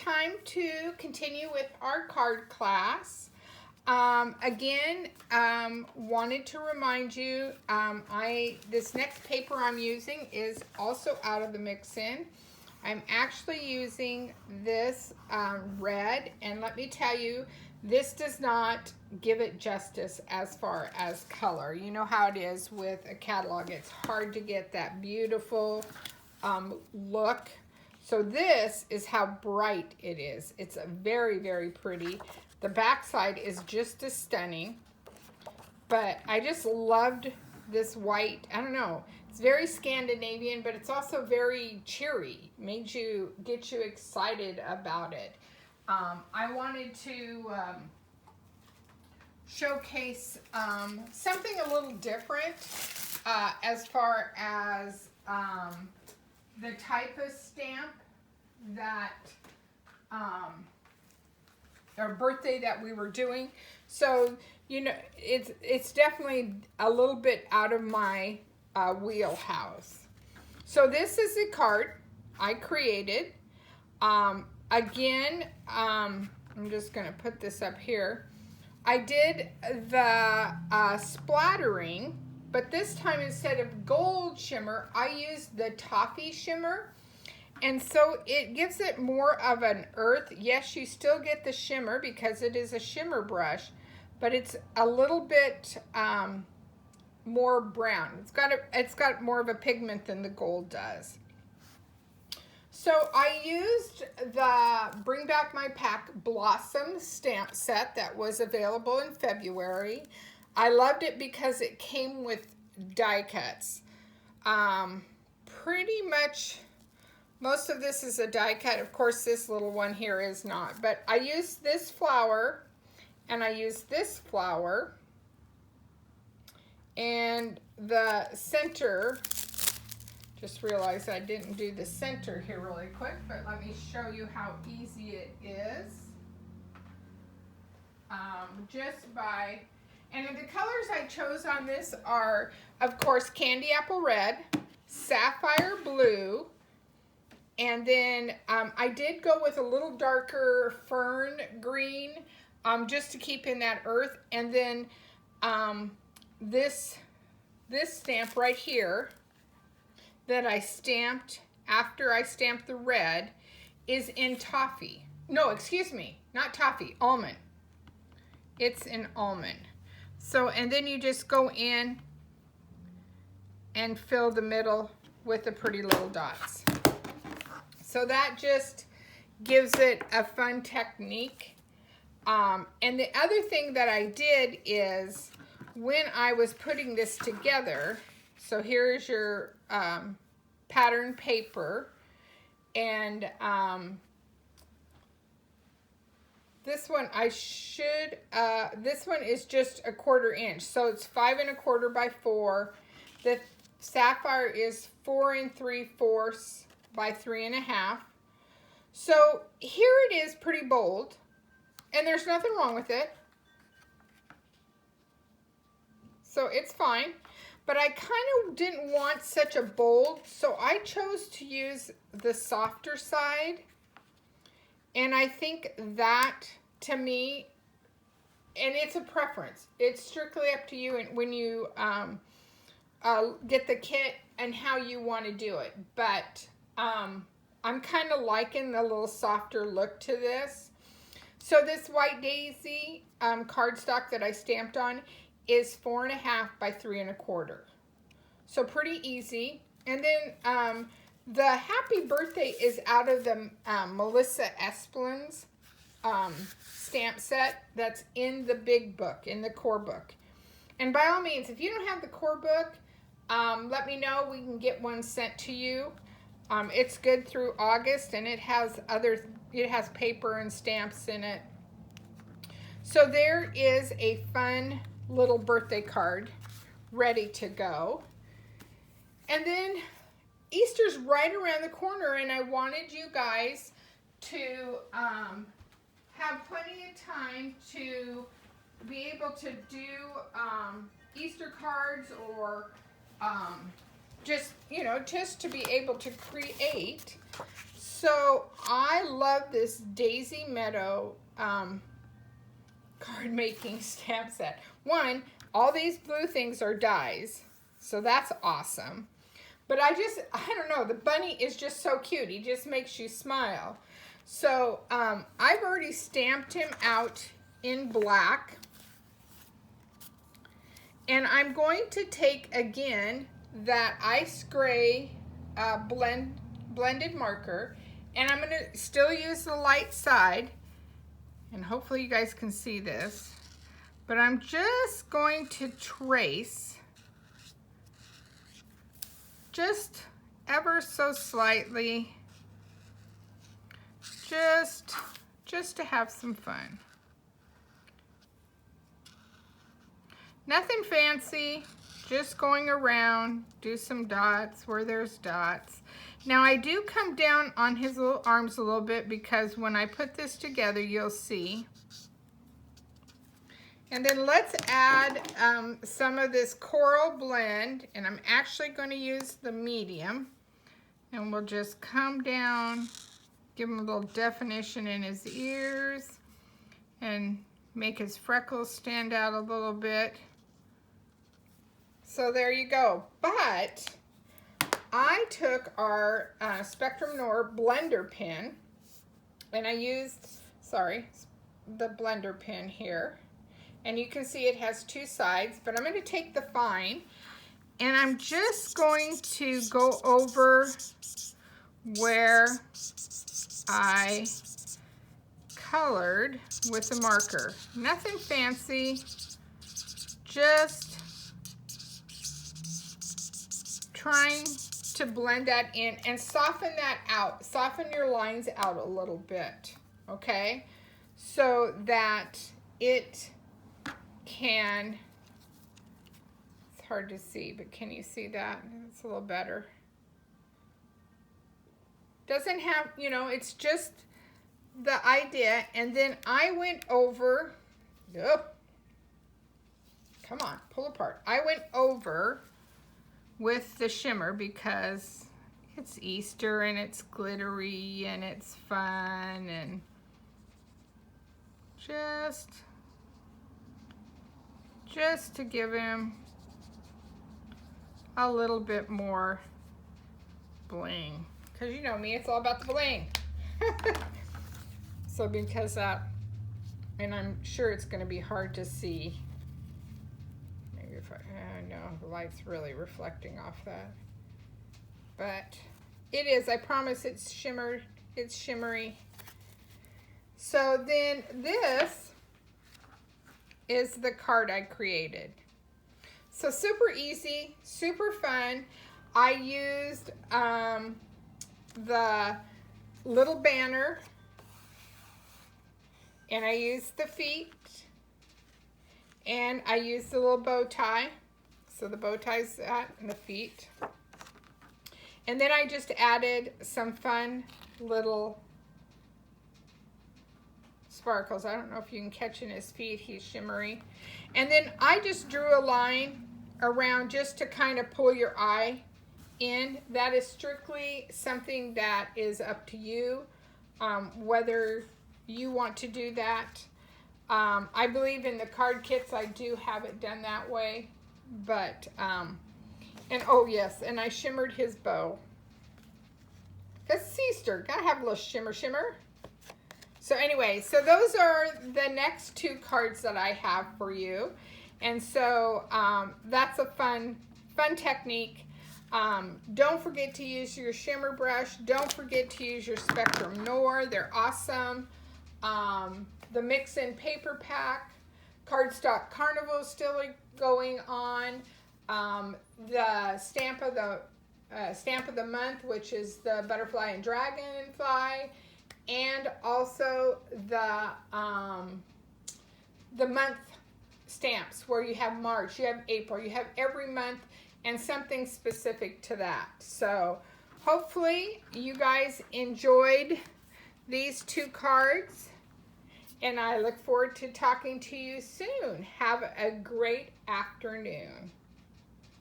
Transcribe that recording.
time to continue with our card class. Again, wanted to remind you, this next paper I'm using is also out of the mix-in. I'm actually using this red, and let me tell you, this does not give it justice as far as color. You know how it is with a catalog. It's hard to get that beautiful look. So this is how bright it is. It's very, very pretty. The backside is just as stunning. But I just loved this white. I don't know. It's very Scandinavian, but it's also very cheery. Get you excited about it. I wanted to showcase something a little different as far as the type of stamp that our birthday that we were doing. So, you know, it's definitely a little bit out of my wheelhouse. So this is a card I created. Again, I'm just going to put this up here. I did the splattering, but this time instead of gold shimmer, I used the toffee shimmer. And so it gives it more of an earth. Yes, you still get the shimmer because it is a shimmer brush, but it's a little bit more brown. It's got more of a pigment than the gold does. So I used the Bring Back My Pack Blossom stamp set that was available in February. I loved it because it came with die cuts. Pretty much most of this is a die cut. Of course, this little one here is not. But I used this flower, and I used this flower. And the center, just realized I didn't do the center here really quick, but let me show you how easy it is. And the colors I chose on this are, of course, Candy Apple Red, Sapphire Blue, and then I did go with a little darker fern green, just to keep in that earth. And then this stamp right here that I stamped after I stamped the red is in toffee. No, excuse me, not toffee, almond. It's in almond. So, and then you just go in and fill the middle with the pretty little dots. So that just gives it a fun technique. And the other thing that I did is when I was putting this together, so here's your pattern paper, and this one this one is just a 1/4 inch, so it's 5 1/4 by 4. The sapphire is 4 3/4 by 3 1/2. So here it is, pretty bold, and there's nothing wrong with it. So it's fine, but I kind of didn't want such a bold, so I chose to use the softer side. And I think that, to me, and it's a preference. It's strictly up to you when you get the kit and how you want to do it. But I'm kind of liking the little softer look to this. So this White Daisy cardstock that I stamped on is 4 1/2 by 3 1/4. So pretty easy. And then the Happy Birthday is out of the Melissa Esplin's stamp set that's in the big book, in the core book. And by all means, if you don't have the core book, let me know. We can get one sent to you. It's good through August, and it has paper and stamps in it. So there is a fun little birthday card ready to go. And then Easter's right around the corner, and I wanted you guys to have plenty of time to be able to do Easter cards, or just to be able to create. So I love this Daisy Meadow card making stamp set. One, all these blue things are dies, so that's awesome. But I don't know, the bunny is just so cute. He just makes you smile. So I've already stamped him out in black. And I'm going to take, again, that ice gray blended marker, and I'm going to still use the light side, and hopefully you guys can see this, but I'm just going to trace just ever so slightly, just to have some fun. Nothing fancy, just going around, do some dots where there's dots. Now I do come down on his little arms a little bit because when I put this together, you'll see. And then let's add some of this coral blend, and I'm actually going to use the medium. And we'll just come down, give him a little definition in his ears, and make his freckles stand out a little bit. So there you go. But I took our Spectrum Noir blender pen, and I used, the blender pen here. And you can see it has two sides, but I'm going to take the fine, and I'm just going to go over where I colored with the marker. Nothing fancy, just trying to blend that in and soften that out. Soften your lines out a little bit, okay? So that it can, it's hard to see, but can you see that? It's a little better. Doesn't have, you know, it's just the idea. And then I went over, come on, pull apart. I went over with the shimmer because it's Easter and it's glittery and it's fun, and just to give him a little bit more bling, because you know me, it's all about the bling. So because that, and I'm sure it's going to be hard to see. Maybe if I no, the light's really reflecting off that, but it is, I promise, it's shimmery. So then this is the card I created. So super easy, super fun. I used the little banner, and I used the feet, and I used the little bow tie. So the bow tie's that, and the feet. And then I just added some fun little sparkles. I don't know if you can catch in his feet, he's shimmery. And then I just drew a line around just to kind of pull your eye in. That is strictly something that is up to you, whether you want to do that. I believe in the card kits, I do have it done that way. But, and oh yes, and I shimmered his bow. Because it's Easter, gotta have a little shimmer. So anyway, so those are the next two cards that I have for you. And so that's a fun technique. Don't forget to use your shimmer brush. Don't forget to use your Spectrum Noir. They're awesome. The Mix In Paper Pack. Cardstock Carnival is still going on. The stamp of the month, which is the butterfly and dragonfly, and also the month stamps, where you have March, you have April, you have every month and something specific to that. So hopefully you guys enjoyed these two cards, and I look forward to talking to you soon. Have a great afternoon.